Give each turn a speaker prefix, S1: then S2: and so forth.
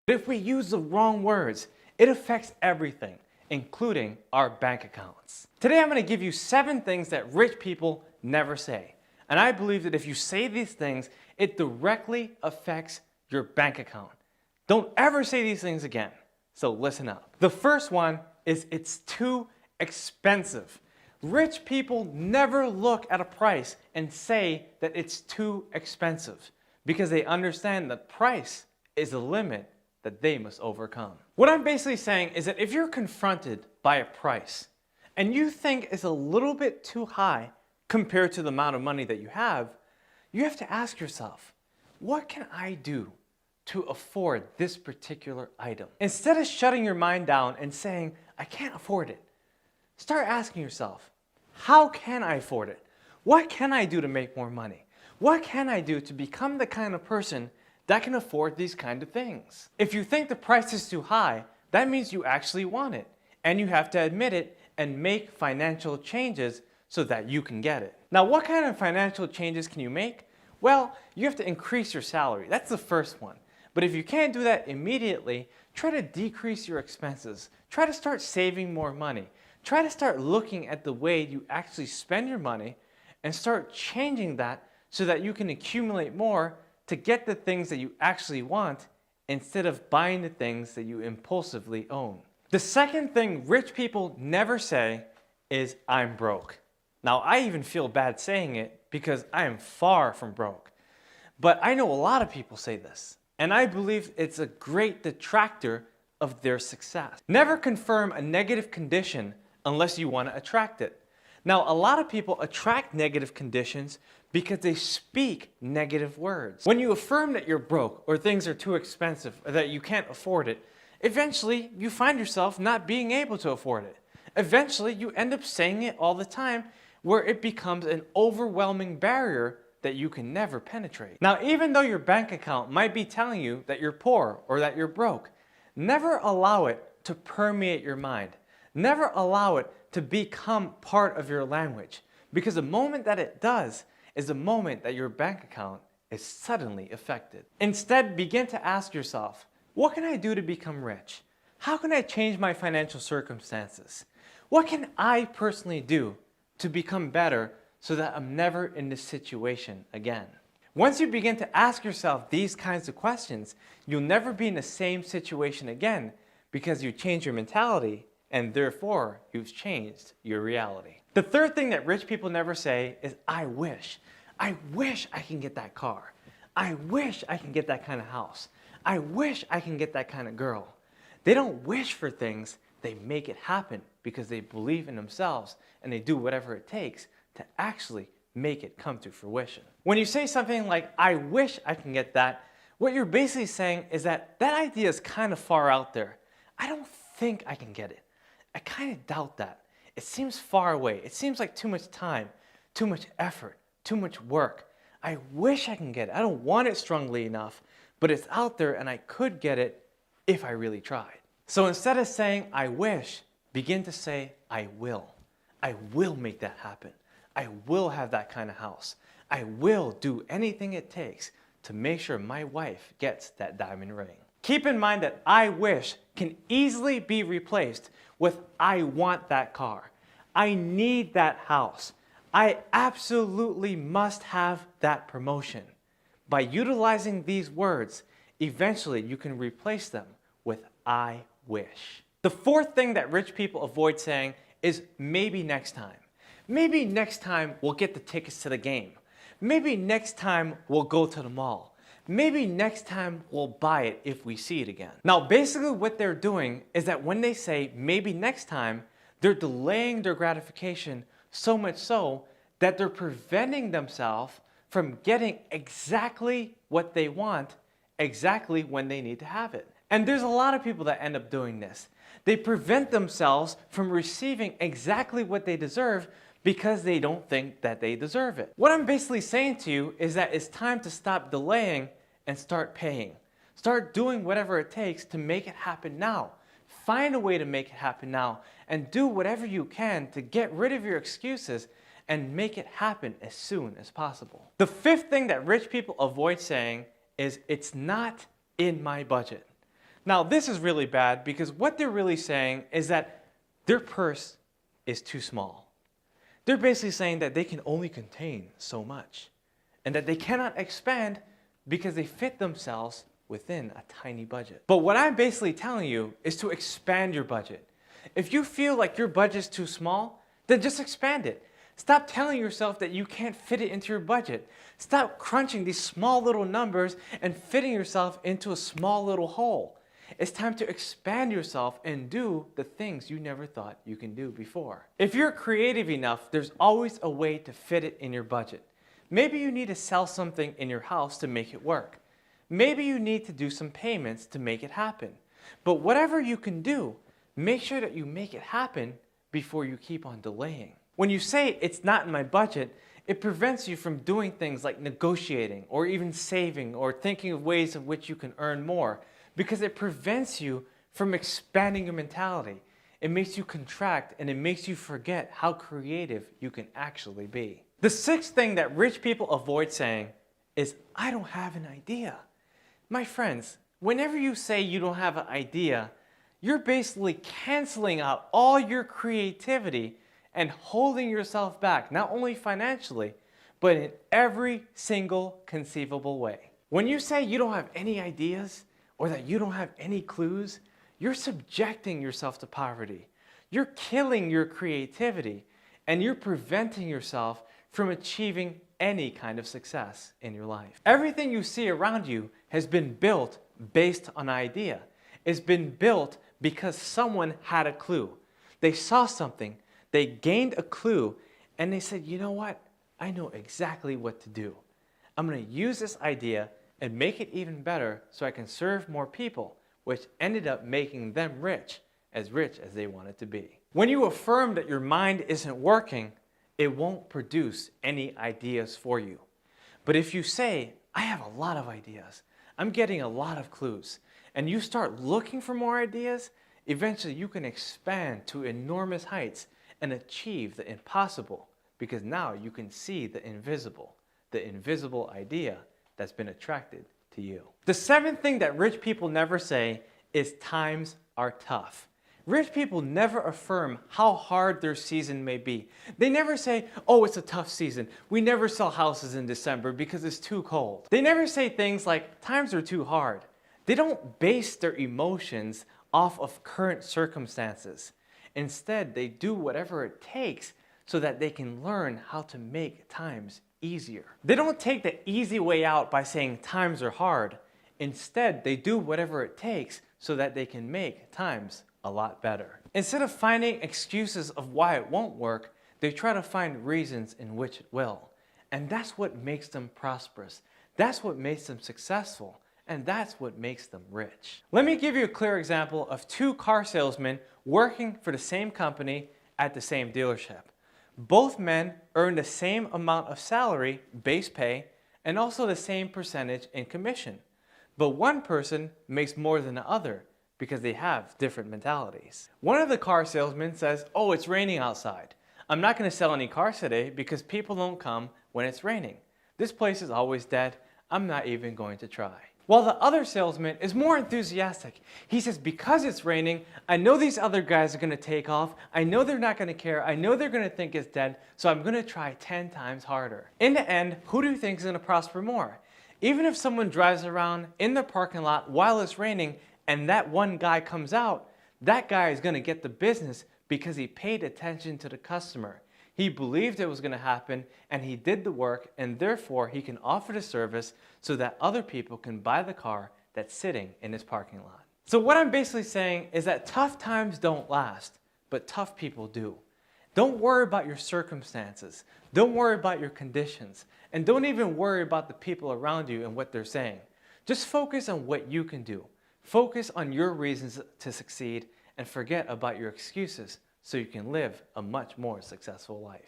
S1: But if we use the wrong words, it affects everything, including our bank accounts. Today I'm going to give you 7 things that rich people never say. And I believe that if you say these things, it directly affects your bank account. Don't ever say these things again. So listen up. The first one is it's too expensive. Rich people never look at a price and say that it's too expensive because they understand that price is a limit that they must overcome. What I'm basically saying is that if you're confronted by a price and you think it's a little bit too high compared to the amount of money that you have to ask yourself, what can I do to afford this particular item? Instead of shutting your mind down and saying, I can't afford it, start asking yourself, how can I afford it? What can I do to make more money? What can I do to become the kind of person that can afford these kind of things? If you think the price is too high, that means you actually want it, and you have to admit it and make financial changes so that you can get it. Now, what kind of financial changes can you make? Well, you have to increase your salary. That's the first one. But if you can't do that immediately, try to decrease your expenses. Try to start saving more money. Try to start looking at the way you actually spend your money and start changing that so that you can accumulate more to get the things that you actually want instead of buying the things that you impulsively own. The second thing rich people never say is, I'm broke. Now, I even feel bad saying it because I am far from broke. But I know a lot of people say this, and I believe it's a great detractor of their success. Never confirm a negative condition unless you want to attract it. Now, a lot of people attract negative conditions because they speak negative words. When you affirm that you're broke or things are too expensive or that you can't afford it, eventually you find yourself not being able to afford it. Eventually you end up saying it all the time where it becomes an overwhelming barrier that you can never penetrate. Now, even though your bank account might be telling you that you're poor or that you're broke, never allow it to permeate your mind. Never allow it to become part of your language, because the moment that it does is the moment that your bank account is suddenly affected. Instead, begin to ask yourself, what can I do to become rich? How can I change my financial circumstances? What can I personally do to become better so that I'm never in this situation again? Once you begin to ask yourself these kinds of questions, you'll never be in the same situation again because you change your mentality and therefore you've changed your reality. The third thing that rich people never say is, I wish. I wish I can get that car. I wish I can get that kind of house. I wish I can get that kind of girl. They don't wish for things, they make it happen because they believe in themselves and they do whatever it takes to actually make it come to fruition. When you say something like, I wish I can get that, what you're basically saying is that that idea is kind of far out there. I don't think I can get it. I kind of doubt that. It seems far away. It seems like too much time, too much effort, too much work. I wish I can get it. I don't want it strongly enough, but it's out there and I could get it if I really tried. So instead of saying, I wish, begin to say, I will. I will make that happen. I will have that kind of house. I will do anything it takes to make sure my wife gets that diamond ring. Keep in mind that I wish can easily be replaced with I want that car. I need that house. I absolutely must have that promotion. By utilizing these words, eventually you can replace them with I wish. The fourth thing that rich people avoid saying is maybe next time. Maybe next time we'll get the tickets to the game. Maybe next time we'll go to the mall. Maybe next time we'll buy it if we see it again. Now, basically what they're doing is that when they say maybe next time, they're delaying their gratification so much so that they're preventing themselves from getting exactly what they want exactly when they need to have it. And there's a lot of people that end up doing this. They prevent themselves from receiving exactly what they deserve because they don't think that they deserve it. What I'm basically saying to you is that it's time to stop delaying and start paying. Start doing whatever it takes to make it happen now. Find a way to make it happen now and do whatever you can to get rid of your excuses and make it happen as soon as possible. The fifth thing that rich people avoid saying is, it's not in my budget. Now, this is really bad because what they're really saying is that their purse is too small. They're basically saying that they can only contain so much and that they cannot expand because they fit themselves within a tiny budget. But what I'm basically telling you is to expand your budget. If you feel like your budget's too small, then just expand it. Stop telling yourself that you can't fit it into your budget. Stop crunching these small little numbers and fitting yourself into a small little hole. It's time to expand yourself and do the things you never thought you can do before. If you're creative enough, there's always a way to fit it in your budget. Maybe you need to sell something in your house to make it work. Maybe you need to do some payments to make it happen. But whatever you can do, make sure that you make it happen before you keep on delaying. When you say it's not in my budget, it prevents you from doing things like negotiating or even saving or thinking of ways in which you can earn more, because it prevents you from expanding your mentality. It makes you contract and it makes you forget how creative you can actually be. The sixth thing that rich people avoid saying is, I don't have an idea. My friends, whenever you say you don't have an idea, you're basically canceling out all your creativity and holding yourself back, not only financially, but in every single conceivable way. When you say you don't have any ideas or that you don't have any clues, you're subjecting yourself to poverty. You're killing your creativity and you're preventing yourself from achieving any kind of success in your life. Everything you see around you has been built based on an idea. It's been built because someone had a clue. They saw something, they gained a clue, and they said, you know what? I know exactly what to do. I'm going to use this idea and make it even better so I can serve more people, which ended up making them rich as they wanted to be. When you affirm that your mind isn't working, it won't produce any ideas for you. But if you say, I have a lot of ideas, I'm getting a lot of clues, and you start looking for more ideas, eventually you can expand to enormous heights and achieve the impossible, because now you can see the invisible idea that's been attracted to you. The seventh thing that rich people never say is times are tough. Rich people never affirm how hard their season may be. They never say, oh, it's a tough season. We never sell houses in December because it's too cold. They never say things like, times are too hard. They don't base their emotions off of current circumstances. Instead, they do whatever it takes so that they can learn how to make times easier. They don't take the easy way out by saying times are hard. Instead, they do whatever it takes so that they can make times a lot better. Instead of finding excuses of why it won't work, they try to find reasons in which it will. And that's what makes them prosperous. That's what makes them successful. And that's what makes them rich. Let me give you a clear example of two car salesmen working for the same company at the same dealership. Both men earn the same amount of salary, base pay, and also the same percentage in commission. But one person makes more than the other because they have different mentalities. One of the car salesmen says, oh, it's raining outside. I'm not going to sell any cars today because people don't come when it's raining. This place is always dead. I'm not even going to try. While the other salesman is more enthusiastic. He says, because it's raining, I know these other guys are going to take off. I know they're not going to care. I know they're going to think it's dead, so I'm going to try 10 times harder. In the end, who do you think is going to prosper more? Even if someone drives around in the parking lot while it's raining and that one guy comes out, that guy is going to get the business because he paid attention to the customer. He believed it was going to happen and he did the work, and therefore he can offer the service so that other people can buy the car that's sitting in his parking lot. So what I'm basically saying is that tough times don't last, but tough people do. Don't worry about your circumstances. Don't worry about your conditions. And don't even worry about the people around you and what they're saying. Just focus on what you can do. Focus on your reasons to succeed and forget about your excuses so you can live a much more successful life.